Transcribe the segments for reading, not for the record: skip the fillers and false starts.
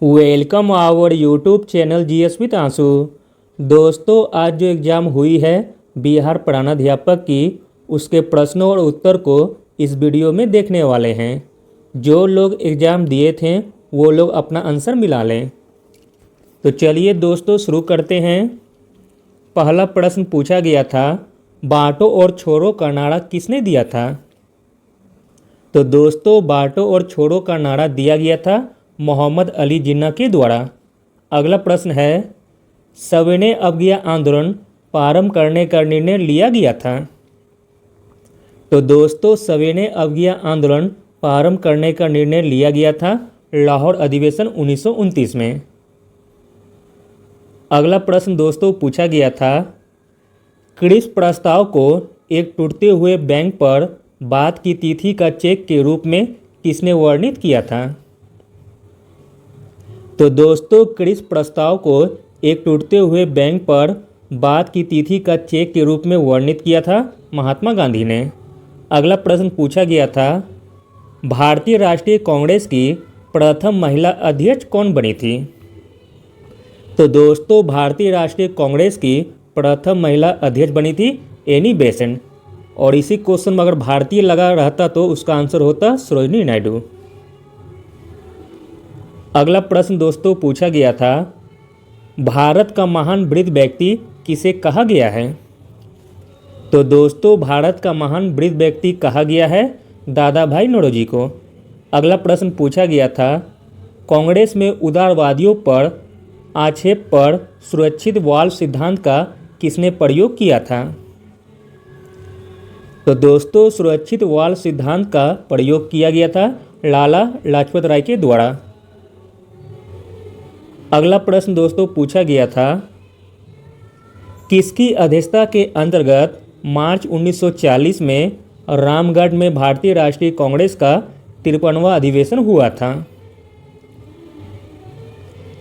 Welcome our YouTube channel GS with आंसू। दोस्तों, आज जो एग्ज़ाम हुई है बिहार प्रधानाध्यापक की, उसके प्रश्नों और उत्तर को इस वीडियो में देखने वाले हैं। जो लोग एग्ज़ाम दिए थे वो लोग अपना आंसर मिला लें। तो चलिए दोस्तों शुरू करते हैं। पहला प्रश्न पूछा गया था, बांटो और छोड़ो का नारा किसने दिया था? तो दोस्तों, बांटो और छोड़ो का नारा दिया गया था मोहम्मद अली जिन्ना के द्वारा। अगला प्रश्न है, सविनय अवज्ञा आंदोलन प्रारंभ करने का निर्णय लिया गया था? तो दोस्तों, सविनय अवज्ञा आंदोलन प्रारंभ करने का निर्णय लिया गया था लाहौर अधिवेशन 1929 में। अगला प्रश्न दोस्तों पूछा गया था, क्रिस प्रस्ताव को एक टूटते हुए बैंक पर बाद की तिथि का चेक के रूप में किसने वर्णित किया था? तो दोस्तों, क्रिस प्रस्ताव को एक टूटते हुए बैंक पर बाद की तिथि का चेक के रूप में वर्णित किया था महात्मा गांधी ने। अगला प्रश्न पूछा गया था, भारतीय राष्ट्रीय कांग्रेस की प्रथम महिला अध्यक्ष कौन बनी थी? तो दोस्तों, भारतीय राष्ट्रीय कांग्रेस की प्रथम महिला अध्यक्ष बनी थी एनी बेसेंट। और इसी क्वेश्चन में अगर भारतीय लगा रहता तो उसका आंसर होता सरोजिनी नायडू। अगला प्रश्न दोस्तों पूछा गया था, भारत का महान वृद्ध व्यक्ति किसे कहा गया है? तो दोस्तों, भारत का महान वृद्ध व्यक्ति कहा गया है दादा भाई नौरोजी को। अगला प्रश्न पूछा गया था, कांग्रेस में उदारवादियों पर आक्षेप पर सुरक्षित वाल्व सिद्धांत का किसने प्रयोग किया था? तो दोस्तों, सुरक्षित वाल्व सिद्धांत का प्रयोग किया गया था लाला लाजपत राय के द्वारा। अगला प्रश्न दोस्तों पूछा गया था, किसकी अध्यक्षता के अंतर्गत मार्च 1940 में रामगढ़ में भारतीय राष्ट्रीय कांग्रेस का 53वां अधिवेशन हुआ था?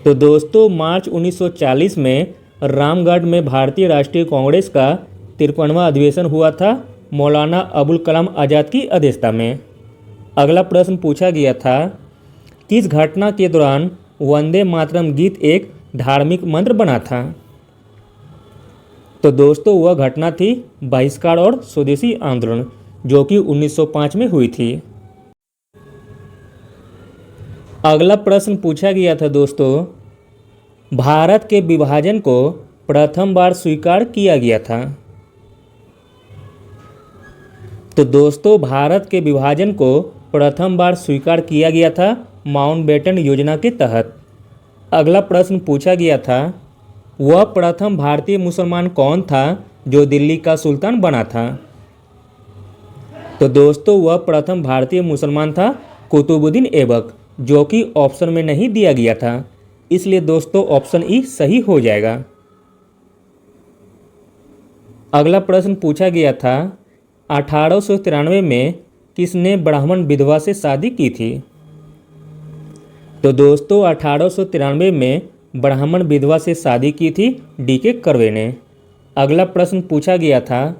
तो दोस्तों, मार्च 1940 में रामगढ़ में भारतीय राष्ट्रीय कांग्रेस का 53वां अधिवेशन हुआ था मौलाना अबुल कलाम आज़ाद की अध्यक्षता में। अगला प्रश्न पूछा गया था, किस घटना के दौरान वंदे मातरम गीत एक धार्मिक मंत्र बना था? तो दोस्तों, वह घटना थी बहिष्कार और स्वदेशी आंदोलन, जो कि 1905 में हुई थी। अगला प्रश्न पूछा गया था दोस्तों, भारत के विभाजन को प्रथम बार स्वीकार किया गया था? तो दोस्तों, भारत के विभाजन को प्रथम बार स्वीकार किया गया था माउंटबेटन योजना के तहत। अगला प्रश्न पूछा गया था, वह प्रथम भारतीय मुसलमान कौन था जो दिल्ली का सुल्तान बना था? तो दोस्तों, वह प्रथम भारतीय मुसलमान था कुतुबुद्दीन ऐबक, जो कि ऑप्शन में नहीं दिया गया था, इसलिए दोस्तों ऑप्शन ई सही हो जाएगा। अगला प्रश्न पूछा गया था, 1893 में किसने ब्राह्मण विधवा से शादी की थी? तो दोस्तों, 1893 में ब्राह्मण विधवा से शादी की थी डीके कर्वे ने। अगला प्रश्न पूछा गया था,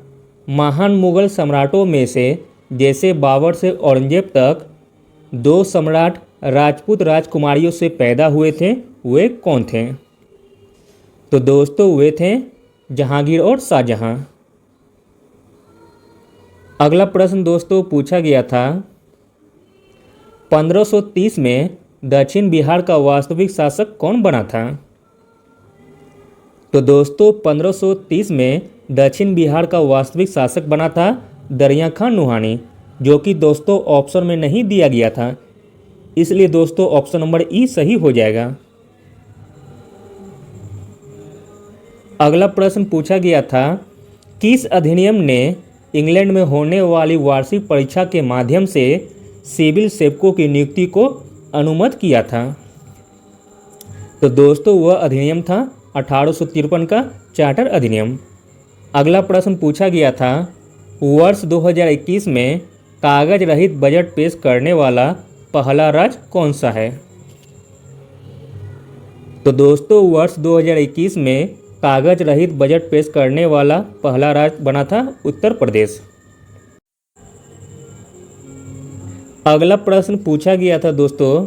महान मुगल सम्राटों में से जैसे बाबर से औरंगजेब तक 2 सम्राट राजपूत राजकुमारियों से पैदा हुए थे, वे कौन थे? तो दोस्तों, वे थे जहांगीर और शाहजहां। अगला प्रश्न दोस्तों पूछा गया था, 1530 में दक्षिण बिहार का वास्तविक शासक कौन बना था? तो दोस्तों, 1530 में दक्षिण बिहार का वास्तविक शासक बना था दरिया खान नुहानी, जो कि दोस्तों ऑप्शन में नहीं दिया गया था, इसलिए दोस्तों ऑप्शन नंबर ई सही हो जाएगा। अगला प्रश्न पूछा गया था, किस अधिनियम ने इंग्लैंड में होने वाली वार्षिक परीक्षा के माध्यम से सिविल सेवकों की नियुक्ति को अनुमत किया था? तो दोस्तों, वह अधिनियम था 1853 का चार्टर अधिनियम। अगला प्रश्न पूछा गया था, वर्ष 2021 में कागज रहित बजट पेश करने वाला पहला राज्य कौन सा है? तो दोस्तों, वर्ष 2021 में कागज रहित बजट पेश करने वाला पहला राज्य बना था उत्तर प्रदेश। अगला प्रश्न पूछा गया था दोस्तों,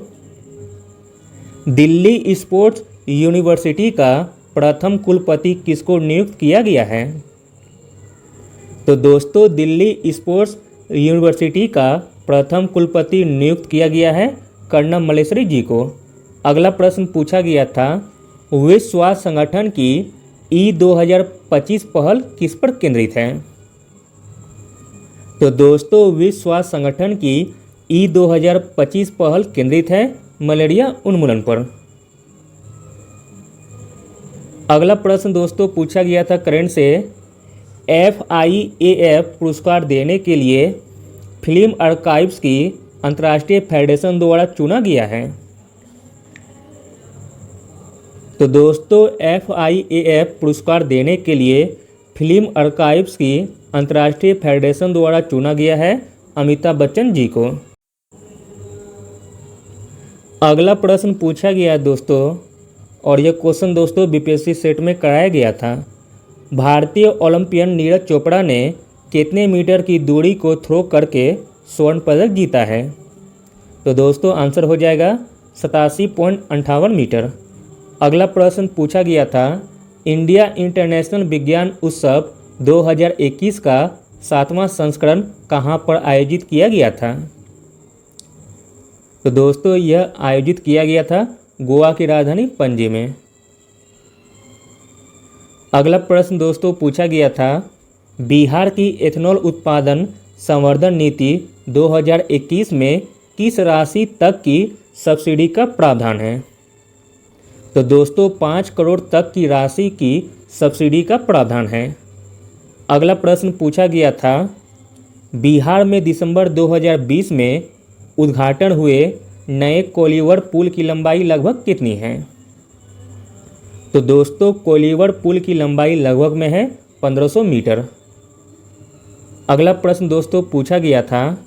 दिल्ली स्पोर्ट्स यूनिवर्सिटी का प्रथम कुलपति किसको नियुक्त किया गया है? तो दोस्तों दिल्ली स्पोर्ट्स यूनिवर्सिटी का प्रथम कुलपति नियुक्त किया गया है कर्णम मल्लेश्वरी जी को। अगला प्रश्न पूछा गया था, विश्व स्वास्थ्य संगठन की E2025 पहल किस पर केंद्रित है? तो दोस्तों विश्व स्वास्थ्य संगठन की E2025 पहल केंद्रित है मलेरिया उन्मूलन पर। अगला प्रश्न दोस्तों पूछा गया था करंट से, FIAF पुरस्कार देने के लिए फिल्म आर्काइव्स की अंतर्राष्ट्रीय फेडरेशन द्वारा चुना गया है। तो दोस्तों FIAF पुरस्कार देने के लिए फिल्म आर्काइव्स की अंतर्राष्ट्रीय फेडरेशन द्वारा चुना गया है अमिताभ बच्चन जी को। अगला प्रश्न पूछा गया है दोस्तों, और यह क्वेश्चन दोस्तों BPSC सेट में कराया गया था, भारतीय ओलंपियन नीरज चोपड़ा ने कितने मीटर की दूरी को थ्रो करके स्वर्ण पदक जीता है? तो दोस्तों आंसर हो जाएगा 87.58 मीटर। अगला प्रश्न पूछा गया था, इंडिया इंटरनेशनल विज्ञान उत्सव 2021 का 7वां संस्करण कहां पर आयोजित किया गया था? तो दोस्तों यह आयोजित किया गया था गोवा की राजधानी पणजी में। अगला प्रश्न दोस्तों पूछा गया था, बिहार की एथेनॉल उत्पादन संवर्धन नीति 2021 में किस राशि तक की सब्सिडी का प्रावधान है? तो दोस्तों 5 करोड़ तक की राशि की सब्सिडी का प्रावधान है। अगला प्रश्न पूछा गया था, बिहार में दिसंबर 2020 में उद्घाटन हुए नए कोलीवर पुल की लंबाई लगभग कितनी है? तो दोस्तों कोलीवर पुल की लंबाई लगभग में है 1500 मीटर। अगला प्रश्न दोस्तों पूछा गया था,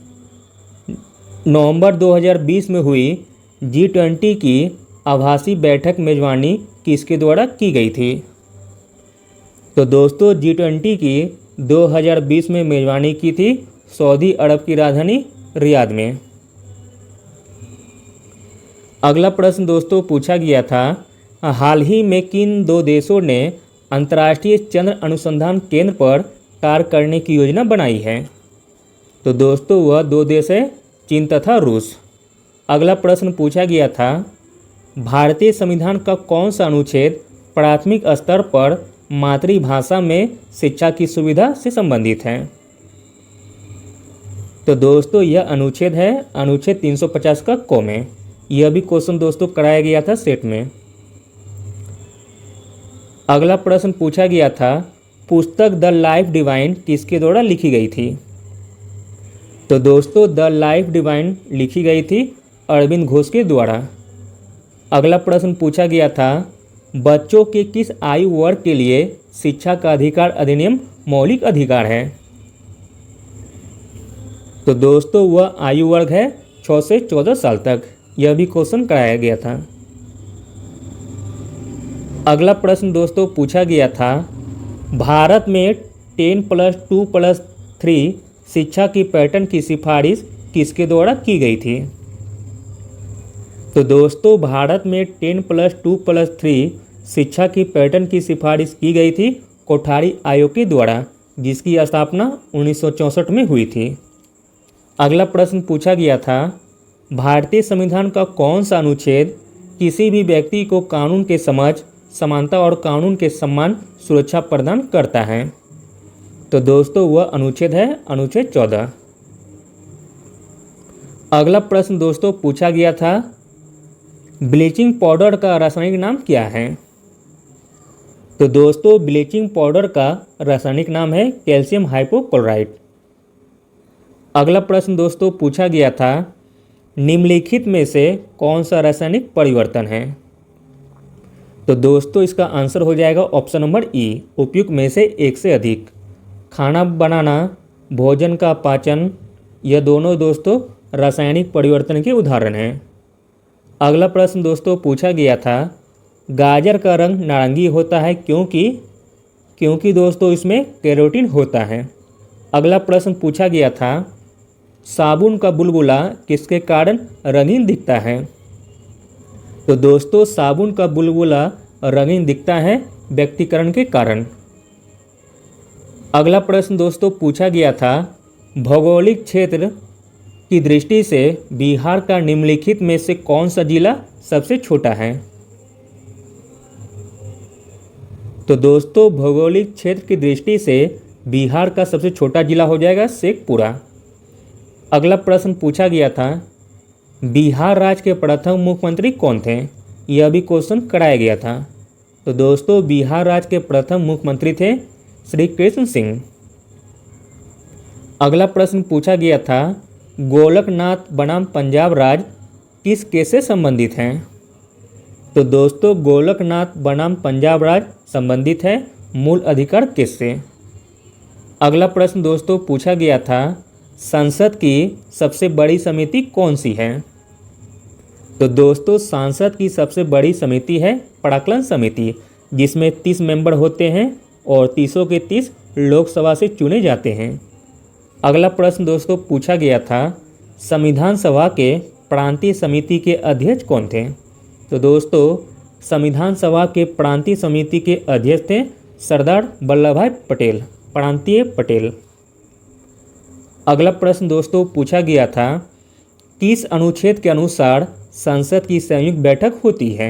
नवंबर 2020 में हुई G20 की आभासी बैठक मेजबानी किसके द्वारा की गई थी? तो दोस्तों G20 की 2020 में मेजबानी की थी सऊदी अरब की राजधानी रियाद में। अगला प्रश्न दोस्तों पूछा गया था, हाल ही में किन दो देशों ने अंतर्राष्ट्रीय चंद्र अनुसंधान केंद्र पर कार्य करने की योजना बनाई है? तो दोस्तों वह दो देश है चीन तथा रूस। अगला प्रश्न पूछा गया था, भारतीय संविधान का कौन सा अनुच्छेद प्राथमिक स्तर पर मातृभाषा में शिक्षा की सुविधा से संबंधित है? तो दोस्तों यह अनुच्छेद है अनुच्छेद 350 का क में। यह भी क्वेश्चन दोस्तों कराया गया था सेट में। अगला प्रश्न पूछा गया था, पुस्तक द लाइफ डिवाइन किसके द्वारा लिखी गई थी? तो दोस्तों द लाइफ डिवाइन लिखी गई थी अरविंद घोष के द्वारा। अगला प्रश्न पूछा गया था, बच्चों के किस आयु वर्ग के लिए शिक्षा का अधिकार अधिनियम मौलिक अधिकार है? तो दोस्तों वह आयु वर्ग है 6 से 14 साल तक। यह भी क्वेश्चन कराया गया था। अगला प्रश्न दोस्तों पूछा गया था, भारत में 10+2+3 शिक्षा की पैटर्न की सिफारिश किसके द्वारा की गई थी? तो दोस्तों भारत में 10+2+3 शिक्षा की पैटर्न की सिफारिश की गई थी कोठारी आयोग के द्वारा, जिसकी स्थापना 1964 में हुई थी। अगला प्रश्न पूछा गया था, भारतीय संविधान का कौन सा अनुच्छेद किसी भी व्यक्ति को कानून के समझ, समानता और कानून के सम्मान सुरक्षा प्रदान करता है? तो दोस्तों वह अनुच्छेद है अनुच्छेद 14। अगला प्रश्न दोस्तों पूछा गया था, ब्लीचिंग पाउडर का रासायनिक नाम क्या है? तो दोस्तों ब्लीचिंग पाउडर का रासायनिक नाम है कैल्शियम हाइपोक्लोराइट। अगला प्रश्न दोस्तों पूछा गया था, निम्नलिखित में से कौन सा रासायनिक परिवर्तन है? तो दोस्तों इसका आंसर हो जाएगा ऑप्शन नंबर ई, उपयुक्त में से एक से अधिक। खाना बनाना, भोजन का पाचन, यह दोनों दोस्तों रासायनिक परिवर्तन के उदाहरण हैं। अगला प्रश्न दोस्तों पूछा गया था, गाजर का रंग नारंगी होता है क्योंकि दोस्तों इसमें कैरोटीन होता है। अगला प्रश्न पूछा गया था, साबुन का बुलबुला किसके कारण रंगीन दिखता है? तो दोस्तों साबुन का बुलबुला रंगीन दिखता है व्यक्तिकरण के कारण। अगला प्रश्न दोस्तों पूछा गया था, भौगोलिक क्षेत्र की दृष्टि से बिहार का निम्नलिखित में से कौन सा जिला सबसे छोटा है। तो दोस्तों भौगोलिक क्षेत्र की दृष्टि से बिहार का सबसे छोटा जिला हो जाएगा शेखपुरा। अगला प्रश्न पूछा गया था, बिहार राज्य के प्रथम मुख्यमंत्री कौन थे। यह भी क्वेश्चन कराया गया था। तो दोस्तों बिहार राज्य के प्रथम मुख्यमंत्री थे श्री कृष्ण सिंह। अगला प्रश्न पूछा गया था, गोलकनाथ बनाम पंजाब राज्य किस केस से संबंधित हैं। तो दोस्तों गोलकनाथ बनाम पंजाब राज्य संबंधित है मूल अधिकार केस से। अगला प्रश्न दोस्तों पूछा गया था, संसद की सबसे बड़ी समिति कौन सी है। तो दोस्तों संसद की सबसे बड़ी समिति है प्राक्कलन समिति, जिसमें 30 मेंबर होते हैं और 30 के 30 लोकसभा से चुने जाते हैं। अगला प्रश्न दोस्तों पूछा गया था, संविधान सभा के प्रांतीय समिति के अध्यक्ष कौन थे। तो दोस्तों संविधान सभा के प्रांतीय समिति के अध्यक्ष थे सरदार वल्लभ भाई पटेल, प्रांतीय पटेल। अगला प्रश्न दोस्तों पूछा गया था, किस अनुच्छेद के अनुसार संसद की संयुक्त बैठक होती है।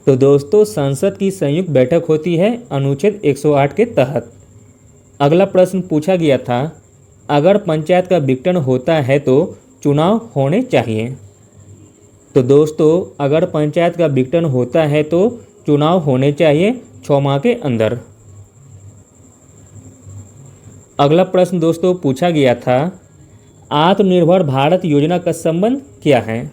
तो दोस्तों संसद की संयुक्त बैठक होती है अनुच्छेद 108 के तहत। अगला प्रश्न पूछा गया था, अगर पंचायत का विघटन होता है तो चुनाव होने चाहिए। तो दोस्तों अगर पंचायत का विघटन होता है तो चुनाव होने चाहिए 6 माह के अंदर। अगला प्रश्न दोस्तों पूछा गया था, आत्मनिर्भर भारत योजना का संबंध क्या है।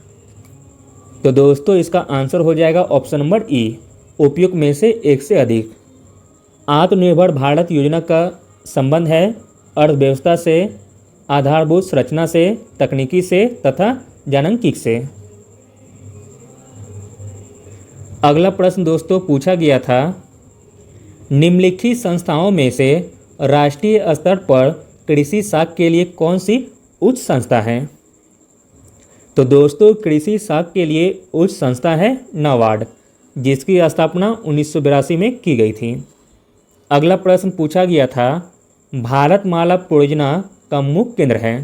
तो दोस्तों इसका आंसर हो जाएगा ऑप्शन नंबर ई, उपयुक्त में से एक से अधिक। आत्मनिर्भर भारत योजना का संबंध है अर्थव्यवस्था से, आधारभूत संरचना से, तकनीकी से तथा जनसांख्यिकी से। अगला प्रश्न दोस्तों पूछा गया था, निम्नलिखित संस्थाओं में से राष्ट्रीय स्तर पर कृषि साख के लिए कौन सी उच्च संस्था है। तो दोस्तों कृषि साख के लिए उच्च संस्था है नाबार्ड, जिसकी स्थापना 1982 में की गई थी। अगला प्रश्न पूछा गया था, भारतमाला परियोजना का मुख्य केंद्र है।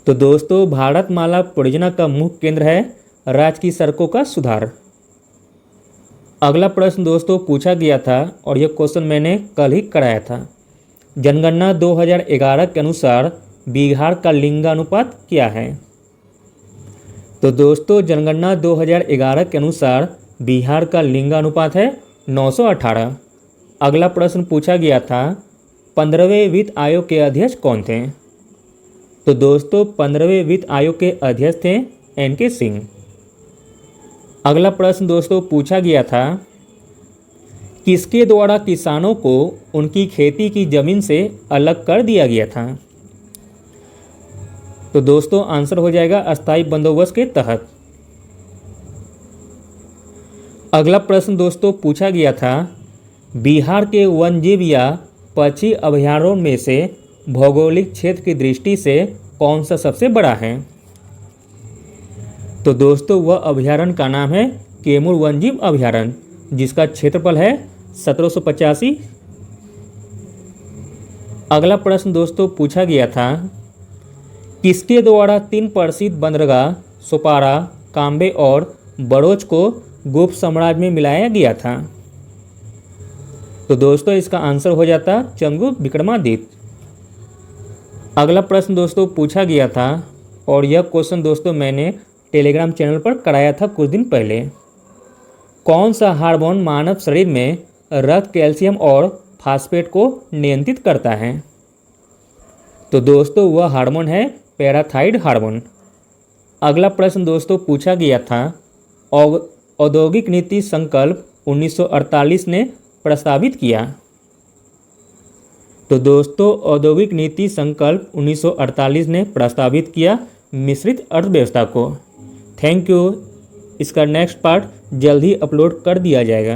तो दोस्तों भारतमाला परियोजना का मुख्य केंद्र है राज्य की सड़कों का सुधार। अगला प्रश्न दोस्तों पूछा गया था और यह क्वेश्चन मैंने कल ही कराया था, जनगणना 2011 के अनुसार बिहार का लिंगानुपात क्या है। तो दोस्तों जनगणना 2011 के अनुसार बिहार का लिंगानुपात है 918। अगला प्रश्न पूछा गया था, 15वें वित्त आयोग के अध्यक्ष कौन थे। तो दोस्तों 15वें वित्त आयोग के अध्यक्ष थे एन.के. सिंह। अगला प्रश्न दोस्तों पूछा गया था, किसके द्वारा किसानों को उनकी खेती की जमीन से अलग कर दिया गया था। तो दोस्तों आंसर हो जाएगा अस्थायी बंदोबस्त के तहत। अगला प्रश्न दोस्तों पूछा गया था, बिहार के वन्यजीव या पक्षी अभयारण्यों में से भौगोलिक क्षेत्र की दृष्टि से कौन सा सबसे बड़ा है। तो दोस्तों वह अभयारण्य का नाम है कैमूर वन्यजीव अभयारण्य, जिसका क्षेत्रफल है 1785। अगला प्रश्न दोस्तों पूछा गया था, किसके द्वारा 3 प्रसिद्ध बंदरगाह सोपारा, काम्बे और बड़ौच को गुप्त साम्राज्य में मिलाया गया था। तो दोस्तों इसका आंसर हो जाता चंद्रगुप्त विक्रमादित्य। अगला प्रश्न दोस्तों पूछा गया था और यह क्वेश्चन दोस्तों मैंने टेलीग्राम चैनल पर कराया था कुछ दिन पहले, कौन सा हार्मोन मानव शरीर में रक्त, कैल्शियम और फास्फेट को नियंत्रित करता है। तो दोस्तों वह हार्मोन है पैराथाइड हार्मोन। अगला प्रश्न दोस्तों पूछा गया था, औद्योगिक नीति संकल्प 1948 ने प्रस्तावित किया। तो दोस्तों औद्योगिक नीति संकल्प 1948 ने प्रस्तावित किया मिश्रित अर्थव्यवस्था को। Thank you. इसका नेक्स्ट पार्ट जल्द ही अपलोड कर दिया जाएगा।